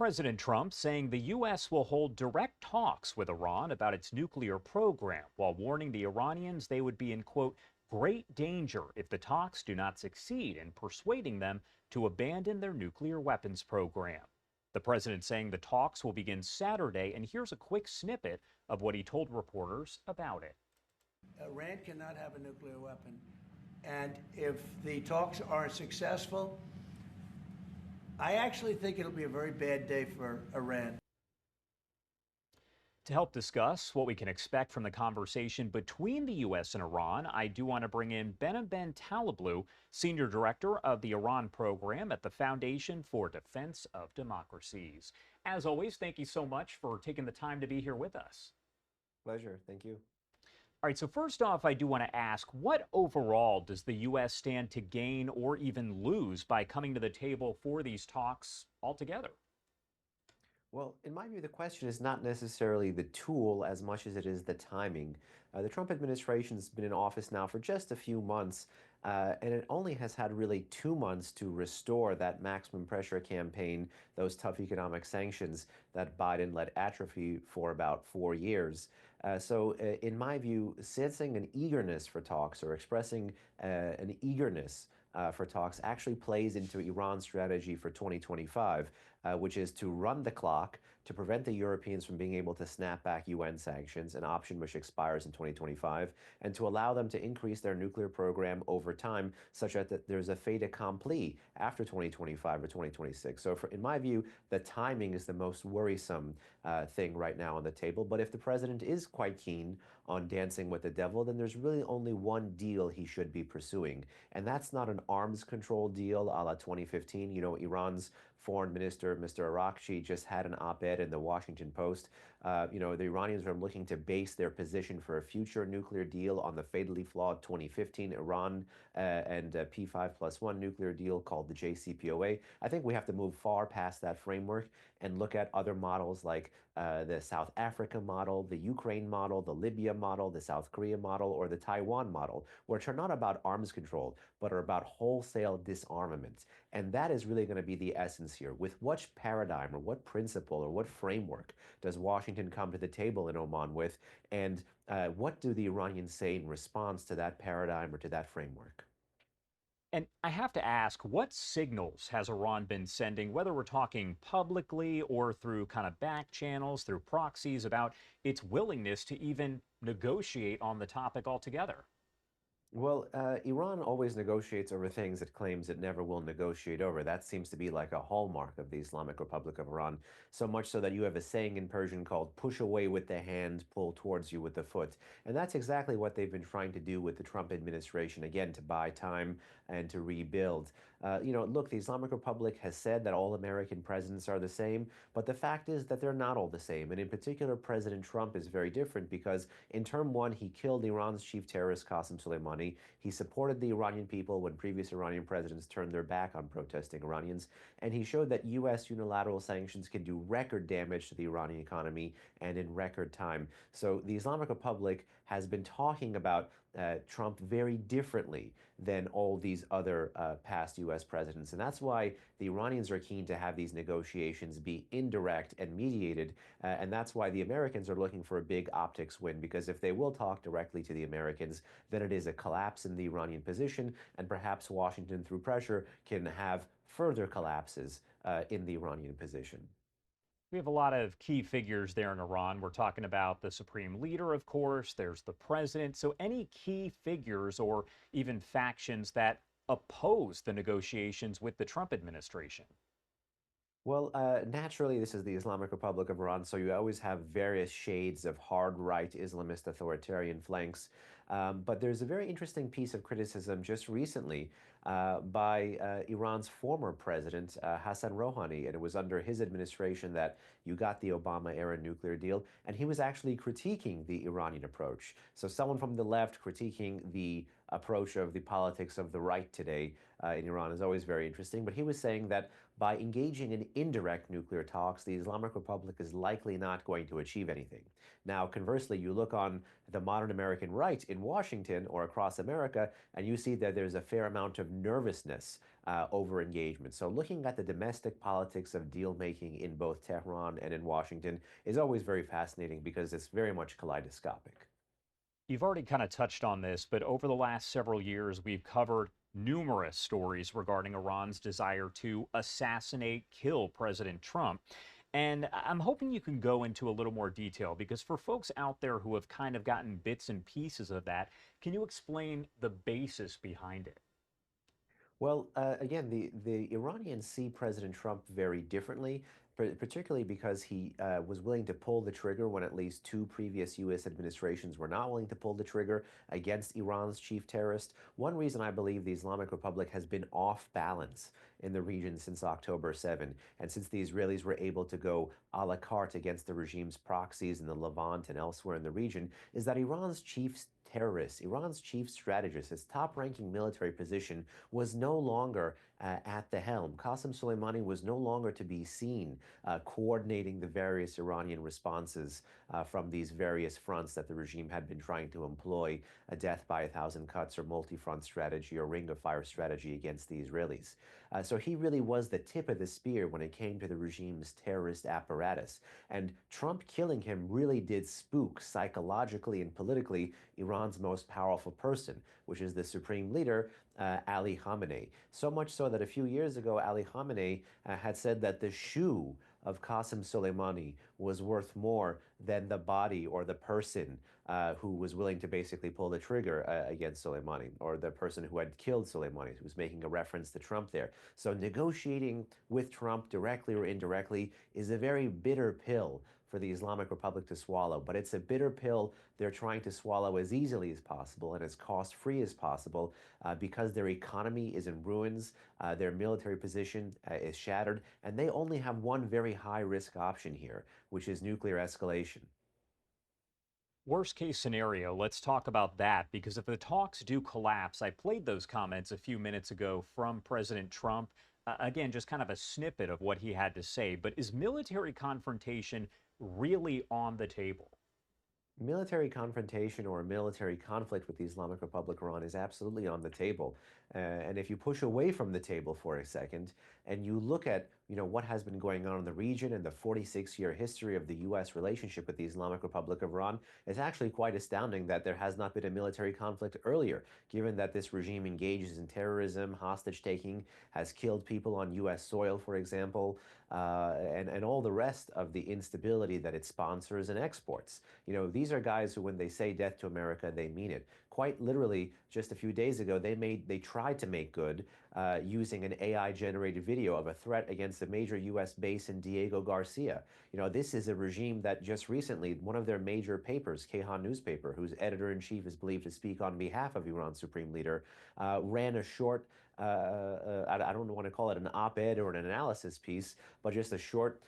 President Trump saying the U.S. will hold direct talks with Iran about its nuclear program, while warning the Iranians they would be in, quote, great danger if the talks do not succeed in persuading them to abandon their nuclear weapons program. The president saying the talks will begin Saturday, and here's a quick snippet of what he told reporters about it. Iran cannot have a nuclear weapon. And if the talks are successful, I actually think it'll be a very bad day for Iran. To help discuss what we can expect from the conversation between the U.S. and Iran, I do want to bring in Behnam Ben Taleblu, Senior Director of the Iran Program at the Foundation for Defense of Democracies. As always, thank you so much for taking the time to be here with us. Pleasure. Thank you. All right, so first off, I do want to ask, what overall does the U.S. stand to gain or even lose by coming to the table for these talks altogether? Well, in my view, the question is not necessarily the tool as much as it is the timing. The Trump administration has been in office now for just a few months, and it only has had really 2 months to restore that maximum pressure campaign, those tough economic sanctions that Biden let atrophy for about 4 years. So in my view, sensing an eagerness for talks or expressing an eagerness for talks actually plays into Iran's strategy for 2025, which is to run the clock to prevent the Europeans from being able to snap back UN sanctions, an option which expires in 2025, and to allow them to increase their nuclear program over time, such that there's a fait accompli after 2025 or 2026. So in my view, the timing is the most worrisome thing right now on the table. But if the president is quite keen on dancing with the devil, then there's really only one deal he should be pursuing. And that's not an arms control deal a la 2015. You know, Iran's foreign minister, Mr. Arakchi, just had an op-ed in the Washington Post. The Iranians are looking to base their position for a future nuclear deal on the fatally flawed 2015 Iran and P5+1 nuclear deal called the JCPOA. I think we have to move far past that framework and look at other models like the South Africa model, the Ukraine model, the Libya model, the South Korea model, or the Taiwan model, which are not about arms control, but are about wholesale disarmament. And that is really going to be the essence here. With what paradigm or what principle or what framework does Washington come to the table in Oman with? And what do the Iranians say in response to that paradigm or to that framework? And I have to ask, what signals has Iran been sending, whether we're talking publicly or through kind of back channels, through proxies, about its willingness to even negotiate on the topic altogether? Well, Iran always negotiates over things it claims it never will negotiate over. That seems to be like a hallmark of the Islamic Republic of Iran, so much so that you have a saying in Persian called push away with the hand, pull towards you with the foot. And that's exactly what they've been trying to do with the Trump administration, again, to buy time and to rebuild. Look, the Islamic Republic has said that all American presidents are the same, but the fact is that they're not all the same. And in particular, President Trump is very different because in term one, he killed Iran's chief terrorist, Qasem Soleimani. He supported the Iranian people when previous Iranian presidents turned their back on protesting Iranians. And he showed that U.S. unilateral sanctions can do record damage to the Iranian economy and in record time. So the Islamic Republic has been talking about Trump very differently than all these other past U.S. presidents. And that's why the Iranians are keen to have these negotiations be indirect and mediated. And that's why the Americans are looking for a big optics win, because if they will talk directly to the Americans, then it is a collapse in the Iranian position. And perhaps Washington, through pressure, can have further collapses in the Iranian position. We have a lot of key figures there in Iran. We're talking about the supreme leader, of course, there's the president. So any key figures or even factions that oppose the negotiations with the Trump administration? Well, naturally, this is the Islamic Republic of Iran, so you always have various shades of hard right Islamist authoritarian flanks. But there's a very interesting piece of criticism just recently by Iran's former president, Hassan Rouhani, and it was under his administration that you got the Obama-era nuclear deal, and he was actually critiquing the Iranian approach. So someone from the left critiquing the approach of the politics of the right today in Iran is always very interesting, but he was saying that by engaging in indirect nuclear talks, the Islamic Republic is likely not going to achieve anything. Now, conversely, you look on the modern American right in Washington or across America, and you see that there's a fair amount of nervousness over engagement. So, looking at the domestic politics of deal making in both Tehran and in Washington is always very fascinating because it's very much kaleidoscopic. You've already kind of touched on this, but over the last several years, we've covered numerous stories regarding Iran's desire to assassinate, kill President Trump. And I'm hoping you can go into a little more detail because for folks out there who have kind of gotten bits and pieces of that, can you explain the basis behind it? Well, again, the Iranians see President Trump very differently, particularly because he was willing to pull the trigger when at least two previous U.S. administrations were not willing to pull the trigger against Iran's chief terrorist. One reason I believe the Islamic Republic has been off balance in the region since October 7, and since the Israelis were able to go a la carte against the regime's proxies in the Levant and elsewhere in the region, is that Iran's chief terrorist, Iran's chief strategist, his top ranking military position was no longer at the helm. Qasem Soleimani was no longer to be seen coordinating the various Iranian responses from these various fronts that the regime had been trying to employ, a death by a thousand cuts or multi-front strategy or ring of fire strategy against the Israelis. So he really was the tip of the spear when it came to the regime's terrorist apparatus. And Trump killing him really did spook psychologically and politically Iran's most powerful person, which is the supreme leader, Ali Khamenei. So much so that a few years ago, Ali Khamenei had said that the shoe of Qasem Soleimani was worth more than the body or the person who was willing to basically pull the trigger against Soleimani, or the person who had killed Soleimani, who was making a reference to Trump there. So negotiating with Trump directly or indirectly is a very bitter pill for the Islamic Republic to swallow, but it's a bitter pill they're trying to swallow as easily as possible and as cost-free as possible because their economy is in ruins, their military position is shattered, and they only have one very high-risk option here, which is nuclear escalation. Worst case scenario, let's talk about that because if the talks do collapse, I played those comments a few minutes ago from President Trump. Again, just kind of a snippet of what he had to say. But is military confrontation really on the table? Military confrontation or military conflict with the Islamic Republic of Iran is absolutely on the table. And if you push away from the table for a second and you look at what has been going on in the region and the 46-year history of the U.S. relationship with the Islamic Republic of Iran, it's actually quite astounding that there has not been a military conflict earlier, given that this regime engages in terrorism, hostage taking, has killed people on U.S. soil, for example, and all the rest of the instability that it sponsors and exports. These are guys who, when they say death to America, they mean it. Quite literally, just a few days ago, they tried to make good using an AI-generated video of a threat against a major U.S. base in Diego Garcia. This is a regime that just recently, one of their major papers, Kayhan newspaper, whose editor-in-chief is believed to speak on behalf of Iran's supreme leader, ran a short I don't want to call it an op-ed or an analysis piece, but just a short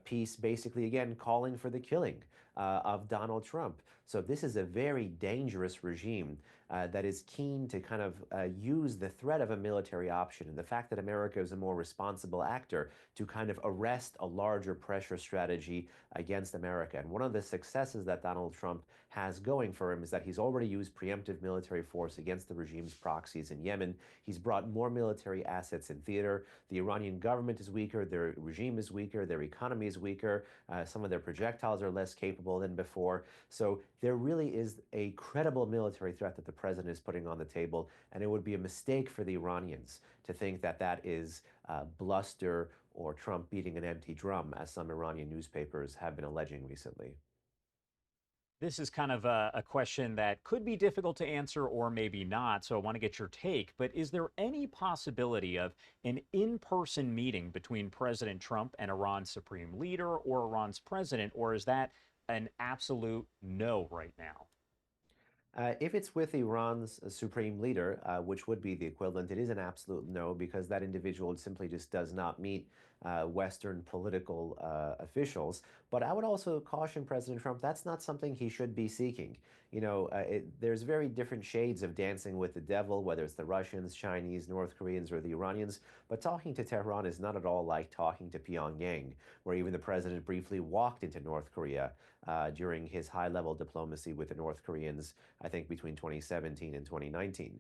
piece basically, again, calling for the killing of Donald Trump. So this is a very dangerous regime that is keen to kind of use the threat of a military option and the fact that America is a more responsible actor to kind of arrest a larger pressure strategy against America. And one of the successes that Donald Trump has going for him is that he's already used preemptive military force against the regime's proxies in Yemen. He's brought more military assets in theater. The Iranian government is weaker, their regime is weaker, their economy is weaker, some of their projectiles are less capable than before. So there really is a credible military threat that the president is putting on the table, and it would be a mistake for the Iranians to think that that is bluster or Trump beating an empty drum, as some Iranian newspapers have been alleging recently. This is kind of a question that could be difficult to answer or maybe not, so I want to get your take. But is there any possibility of an in person meeting between President Trump and Iran's supreme leader or Iran's president, or is that an absolute no right now? If it's with Iran's supreme leader, which would be the equivalent, it is an absolute no because that individual simply just does not meet Western political officials. But I would also caution President Trump that's not something he should be seeking. There's very different shades of dancing with the devil, whether it's the Russians, Chinese, North Koreans, or the Iranians. But talking to Tehran is not at all like talking to Pyongyang, where even the president briefly walked into North Korea during his high-level diplomacy with the North Koreans, I think between 2017 and 2019.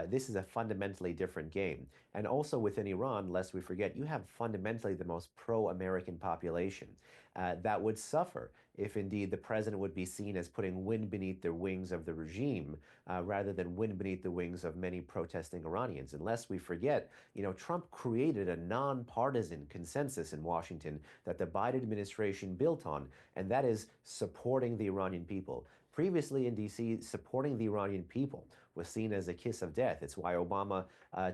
This is a fundamentally different game. And also within Iran, lest we forget, you have fundamentally the most pro-American population that would suffer if indeed the president would be seen as putting wind beneath the wings of the regime rather than wind beneath the wings of many protesting Iranians. And lest we forget, Trump created a nonpartisan consensus in Washington that the Biden administration built on, and that is supporting the Iranian people. Previously in DC, supporting the Iranian people was seen as a kiss of death. It's why Obama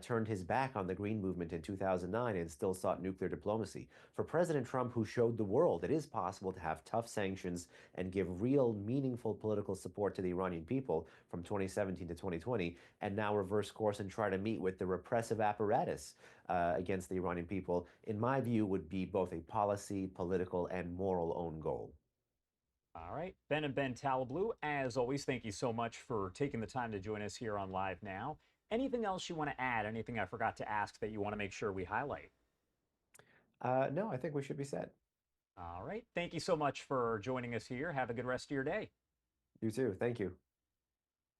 turned his back on the Green Movement in 2009 and still sought nuclear diplomacy. For President Trump, who showed the world it is possible to have tough sanctions and give real, meaningful political support to the Iranian people from 2017 to 2020, and now reverse course and try to meet with the repressive apparatus against the Iranian people, in my view, would be both a policy, political, and moral own goal. All right. Behnam Ben Taleblu, as always, thank you so much for taking the time to join us here on Live Now. Anything else you want to add? Anything I forgot to ask that you want to make sure we highlight? No, I think we should be set. All right. Thank you so much for joining us here. Have a good rest of your day. You too. Thank you.